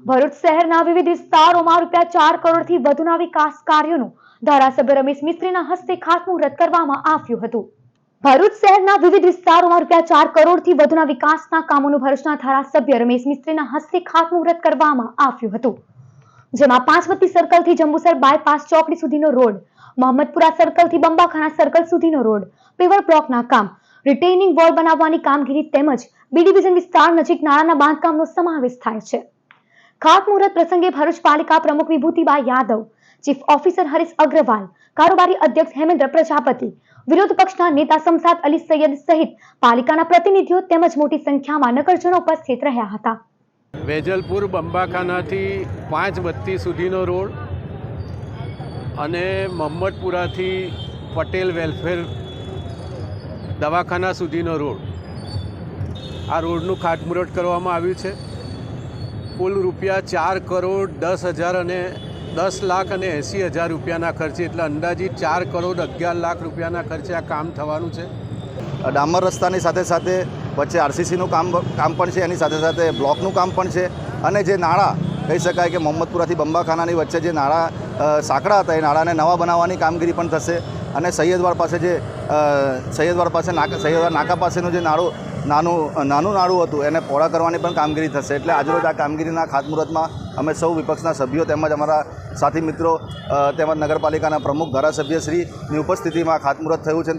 ભરૂચ શહેરના વિવિધ વિસ્તારોમાં ₹4 કરોડથી વધુના વિકાસ કાર્યોનું ધારાસભ્ય રમેશ મિસ્ત્રીના હસ્તે ખાતમુહૂર્ત કરવામાં આવ્યું હતું। ભરૂચ શહેરના વિવિધ વિસ્તારોમાં ₹4 કરોડથી વધુના વિકાસના કામોનું ભરૂચના ધારાસભ્ય રમેશ મિસ્ત્રીના હસ્તે ખાતમુહૂર્ત કરવામાં આવ્યું હતું, જેમાં પાંચબત્તી સર્કલથી જંબુસર બાયપાસ ચોકડી સુધીનો રોડ, મોહમ્મદપુરા સર્કલથી બંબાખાના સર્કલ સુધીનો રોડ, પેવર બ્લોકના કામ, રિટેઇનિંગ વોલ બનાવવાની કામગીરી તેમજ બી ડિવિઝન વિસ્તાર નજીક નાળાના બાંધકામનો સમાવેશ થાય છે। ખાતમુહૂર્ત પ્રસંગે ભરૂચ પાલિકા પ્રમુખ વિભૂતિબા યાદવ, ચીફ ઓફિસર હરીશ અગ્રવાલ, કારોબારી અધ્યક્ષ હેમેન્દ્ર પ્રજાપતિ, વિરોધ પક્ષના નેતા શમશાદ અલી સૈયદ સહિત પાલિકાના પ્રતિનિધિઓ તેમજ મોટી સંખ્યામાં નગરજનો ઉપસ્થિત રહ્યા હતા। વેજલપુર બંબાખાનાથી પાંચબત્તી સુધીનો રોડ અને મોહમ્મદપુરાથી પટેલ વેલફેર દવાખાના સુધીનો રોડ, આ રોડનું ખાતમુહૂર્ત કરવામાં આવ્યું છે। કુલ ₹4 કરોડ 10,000 અને 10,80,000 રૂપિયાના ખર્ચે, એટલે અંદાજિત ₹4 કરોડ 11 લાખ રૂપિયાના ખર્ચે આ કામ થવાનું છે। ડામર રસ્તાની સાથે સાથે વચ્ચે આરસીસીનું કામ પણ છે, એની સાથે સાથે બ્લોકનું કામ પણ છે, અને જે નાળા કહી શકાય કે મોહમ્મદપુરાથી બંબાખાનાની વચ્ચે જે નાળા સાંકડા હતા એ નાળાને નવા બનાવવાની કામગીરી પણ થશે, અને સૈયદવાડ નાકા પાસેનું જે નાનું નાળું હતું એને પહોળા કરવાની પણ કામગીરી થશે। એટલે આજરોજ આ કામગીરીના ખાતમુહૂર્તમાં અમે સૌ વિપક્ષના સભ્યો તેમજ અમારા સાથી મિત્રો તેમજ નગરપાલિકાના પ્રમુખ ધારાસભ્યશ્રીની ઉપસ્થિતિમાં ખાતમુહૂર્ત થયું છે।